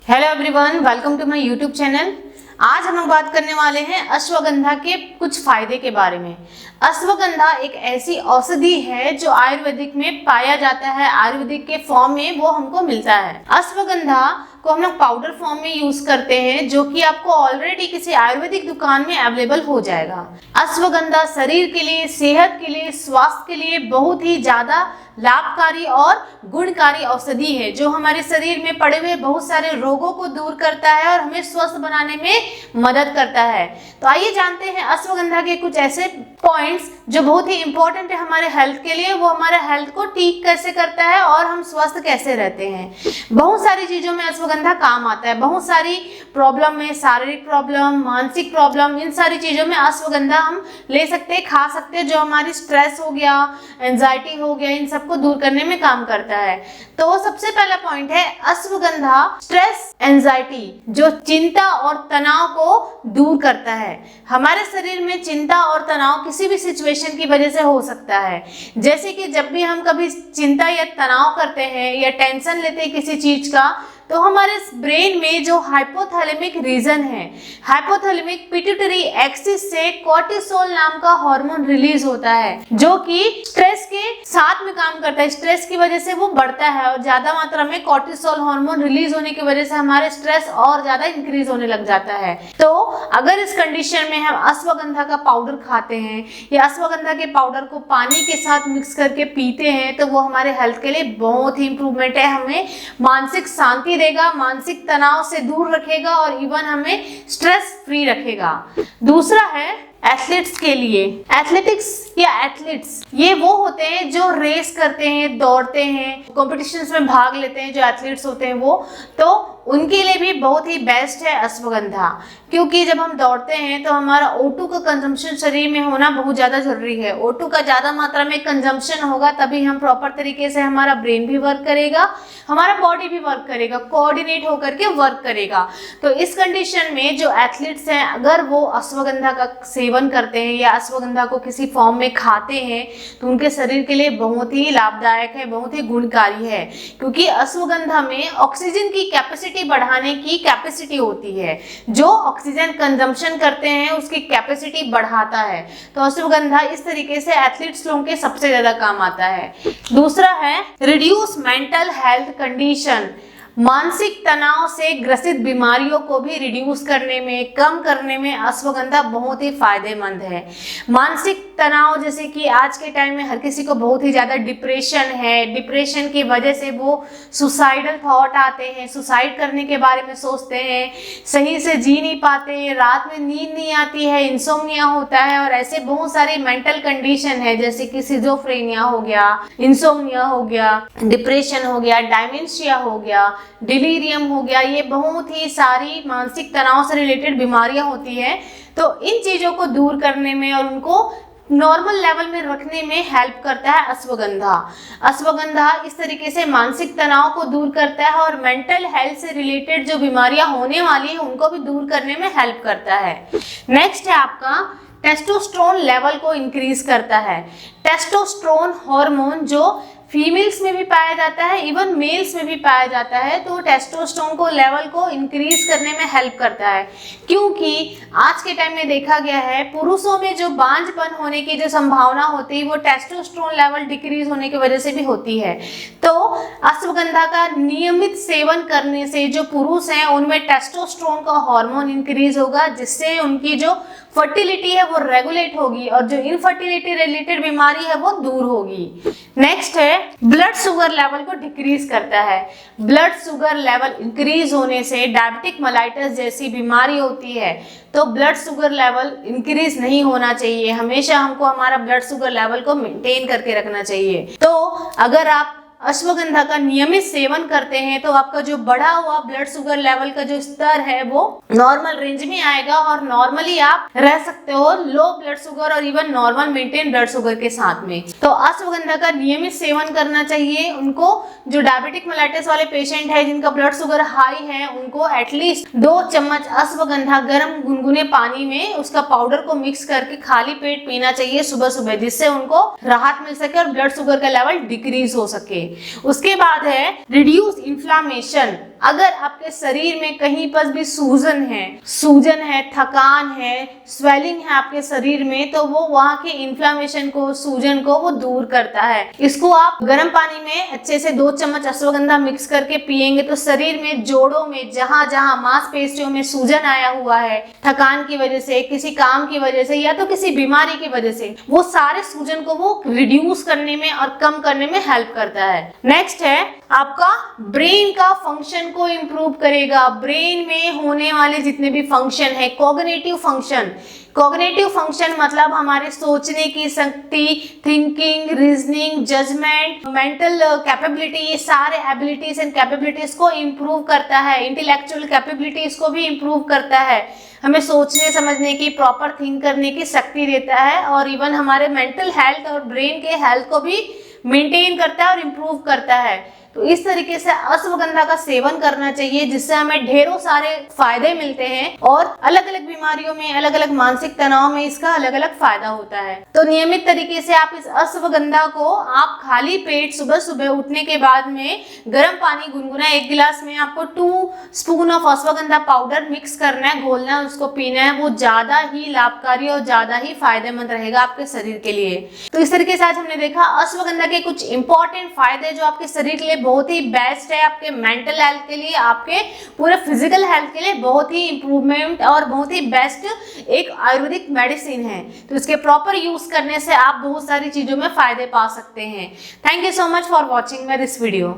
Hello everyone, welcome to my YouTube channel. आज हम लोग बात करने वाले हैं अश्वगंधा के कुछ फायदे के बारे में। अश्वगंधा एक ऐसी औषधि है जो आयुर्वेदिक में पाया जाता है, आयुर्वेदिक के फॉर्म में वो हमको मिलता है। अश्वगंधा को हम लोग पाउडर फॉर्म में यूज करते हैं, जो कि आपको ऑलरेडी किसी आयुर्वेदिक दुकान में अवेलेबल हो जाएगा। अश्वगंधा शरीर के लिए, सेहत के लिए, स्वास्थ्य के लिए बहुत ही ज्यादा लाभकारी और गुणकारी औषधि है, जो हमारे शरीर में पड़े हुए बहुत सारे रोगों को दूर करता है और हमें स्वस्थ बनाने में मदद करता है। तो आइए जानते हैं अश्वगंधा के कुछ ऐसे पॉइंट्स जो बहुत ही इंपॉर्टेंट है हमारे हेल्थ के लिए। वो हमारे हेल्थ को ठीक कैसे करता है और हम स्वस्थ कैसे रहते हैं। बहुत सारी चीजों में अश्वगंधा काम आता है। बहुत सारी प्रॉब्लम में, शारीरिक प्रॉब्लम, मानसिक प्रॉब्लम, इन सारी चीजों में अश्वगंधा हम ले सकते हैं, खा सकते हैं। जो हमारी स्ट्रेस हो गया, एंजाइटी हो गया, इन सबको दूर करने में काम करता है। तो सबसे पहला पॉइंट है अश्वगंधा स्ट्रेस, एंजाइटी, जो चिंता और तनाव को दूर करता है। हमारे शरीर में चिंता और तनाव किसी भी सिचुएशन की वजह से हो सकता है। जैसे कि जब भी हम कभी चिंता या तनाव करते हैं या टेंशन लेते हैं किसी चीज का, तो हमारे ब्रेन में जो हाइपोथैलेमिक रीजन है, हाइपोथैलेमिक पिट्यूटरी एक्सिस से कोर्टिसोल नाम का हार्मोन रिलीज होता है, जो कि स्ट्रेस के साथ में काम करता है। स्ट्रेस की वजह से वो बढ़ता है और ज्यादा मात्रा में कोर्टिसोल हार्मोन रिलीज होने की वजह से हमारे स्ट्रेस और ज्यादा इंक्रीज होने लग जाता है। तो अगर इस कंडीशन में हम अश्वगंधा का पाउडर खाते हैं या अश्वगंधा के पाउडर को पानी के साथ मिक्स करके पीते हैं, तो वो हमारे हेल्थ के लिए बहुत ही इंप्रूवमेंट है। हमें मानसिक शांति देगा, मानसिक तनाव से दूर रखेगा और इवन हमें स्ट्रेस फ्री रखेगा। दूसरा है एथलीट्स के लिए। एथलेटिक्स या एथलीट्स ये वो होते हैं जो रेस करते हैं, दौड़ते हैं, कॉम्पिटिशन्स में भाग लेते हैं। जो एथलीट्स होते हैं वो, तो उनके लिए भी बहुत ही बेस्ट है अश्वगंधा। क्योंकि जब हम दौड़ते हैं तो हमारा O2 का कंजम्पशन शरीर में होना बहुत ज़्यादा जरूरी है। O2 का ज़्यादा मात्रा में कंजम्पशन होगा तभी हम प्रॉपर तरीके से, हमारा ब्रेन भी वर्क करेगा, हमारा बॉडी भी वर्क करेगा, कोऑर्डिनेट होकर के वर्क करेगा। तो इस कंडीशन में जो एथलीट्स हैं, अगर वो अश्वगंधा का सेवन करते हैं या अश्वगंधा को किसी फॉर्म में खाते हैं, तो उनके शरीर के लिए बहुत ही लाभदायक है, बहुत ही गुणकारी है। क्योंकि अश्वगंधा में ऑक्सीजन की कैपेसिटी बढ़ाने की कैपेसिटी होती है। जो ऑक्सीजन कंजम्पशन करते हैं उसकी कैपेसिटी बढ़ाता है। तो अश्वगंधा इस तरीके से एथलीट्स लोगों के सबसे ज्यादा काम आता है। दूसरा है रिड्यूस मेंटल हेल्थ कंडीशन। मानसिक तनाव से ग्रसित बीमारियों को भी रिड्यूस करने में, कम करने में अश्वगंधा बहुत ही फायदेमंद है। मानसिक तनाव, जैसे कि आज के टाइम में हर किसी को बहुत ही ज्यादा डिप्रेशन है, डिप्रेशन की वजह से वो सुसाइडल थॉट आते हैं, सुसाइड करने के बारे में सोचते हैं, सही से जी नहीं पाते, रात में नींद नहीं आती है, इंसोम्निया होता है और ऐसे बहुत सारे मेंटल कंडीशन है, जैसे कि सिजोफ्रेनिया हो गया, इंसोम्निया हो गया, डिप्रेशन हो गया, डायमेंशिया हो गया, डिलीरियम हो गया। ये बहुत ही सारी मानसिक तनाव से रिलेटेड बीमारियां होती हैं। तो इन चीजों को दूर करने में और उनको नॉर्मल लेवल में रखने में हेल्प करता है अश्वगंधा। अश्वगंधा इस तरीके से मानसिक तनाव को दूर करता है और मेंटल हेल्थ से रिलेटेड जो बीमारियां होने वाली है उनको भी दूर करने में हेल्प करता है। नेक्स्ट है आपका टेस्टोस्टेरोन लेवल को इंक्रीज करता है। टेस्टोस्टेरोन हार्मोन जो फीमेल्स में भी पाया जाता है, इवन मेल्स में भी पाया जाता है, तो टेस्टोस्टेरोन को लेवल को इंक्रीज करने में हेल्प करता है। क्योंकि आज के टाइम में देखा गया है पुरुषों में जो बांझपन होने की जो संभावना होती है वो टेस्टोस्टेरोन लेवल डिक्रीज होने की वजह से भी होती है। तो अश्वगंधा का नियमित सेवन करने से जो पुरुष हैं उनमें टेस्टोस्टेरोन का हार्मोन इंक्रीज होगा, जिससे उनकी जो फर्टिलिटी है वो रेगुलेट होगी और जो इनफर्टिलिटी रिलेटेड बीमारी है वो दूर होगी। नेक्स्ट है ब्लड शुगर लेवल को डिक्रीज करता है। ब्लड शुगर लेवल इंक्रीज होने से डायबिटिक मेलाइटस जैसी बीमारी होती है, तो ब्लड शुगर लेवल इंक्रीज नहीं होना चाहिए। हमेशा हमको हमारा ब्लड शुगर लेवल को मेंटेन करके रखना चाहिए। तो अगर आप अश्वगंधा का नियमित सेवन करते हैं तो आपका जो बढ़ा हुआ ब्लड शुगर लेवल का जो स्तर है वो नॉर्मल रेंज में आएगा और नॉर्मली आप रह सकते हो लो ब्लड शुगर और even normal maintain blood sugar के साथ में। तो अश्वगंधा का नियमित सेवन करना चाहिए। उनको जो डायबिटिक मेलाइटिस वाले पेशेंट है जिनका ब्लड शुगर हाई है, उनको एटलीस्ट 2 चम्मच अश्वगंधा गर्म गुनगुने पानी में उसका पाउडर को मिक्स करके खाली पेट पीना चाहिए सुबह सुबह, जिससे उनको राहत मिल सके और ब्लड शुगर का लेवल डिक्रीज हो सके। उसके बाद है रिड्यूस इन्फ्लामेशन। अगर आपके शरीर में कहीं पर भी सूजन है, थकान है, स्वेलिंग है आपके शरीर में, तो वो वहाँ के इन्फ्लामेशन को, सूजन को वो दूर करता है। इसको आप गर्म पानी में अच्छे से 2 चम्मच अश्वगंधा मिक्स करके पिएंगे तो शरीर में, जोड़ों में, जहां जहां मांसपेशियों में सूजन आया हुआ है थकान की वजह से, किसी काम की वजह से या तो किसी बीमारी की वजह से, वो सारे सूजन को वो रिड्यूस करने में और कम करने में हेल्प करता है। नेक्स्ट है आपका ब्रेन का फंक्शन को इम्प्रूव करेगा। ब्रेन में होने वाले जितने भी फंक्शन है, कोग्निटिव फंक्शन मतलब हमारे सोचने की शक्ति, thinking, reasoning, judgement, mental capability, ये सारे एबिलिटीज एंड कैपेबिलिटीज को इम्प्रूव करता है। इंटेलेक्चुअल कैपेबिलिटीज को भी इम्प्रूव करता है, हमें सोचने समझने की, प्रॉपर थिंक करने की शक्ति देता है, और इवन हमारे मेंटल हेल्थ और ब्रेन के हेल्थ को भी मेंटेन करता है और इम्प्रूव करता है। तो इस तरीके से अश्वगंधा का सेवन करना चाहिए, जिससे हमें ढेरों सारे फायदे मिलते हैं और अलग अलग बीमारियों में, अलग अलग मानसिक तनाव में इसका अलग अलग फायदा होता है। तो नियमित तरीके से आप इस अश्वगंधा को आप खाली पेट सुबह सुबह उठने के बाद में गर्म पानी गुनगुना 1 गिलास में आपको 2 spoon of ashwagandha powder mix करना है, घोलना है, उसको पीना है। वो ज्यादा ही लाभकारी और ज्यादा ही फायदेमंद रहेगा आपके शरीर के लिए। तो इस तरीके से आज हमने देखा अश्वगंधा के कुछ इंपॉर्टेंट फायदे जो आपके शरीर के लिए बहुत ही बेस्ट है, आपके मेंटल हेल्थ के लिए, आपके पूरे फिजिकल हेल्थ के लिए बहुत ही इंप्रूवमेंट और बहुत ही बेस्ट एक आयुर्वेदिक मेडिसिन है। तो इसके प्रॉपर यूज करने से आप बहुत सारी चीजों में फायदे पा सकते हैं। Thank you so much for watching my this video.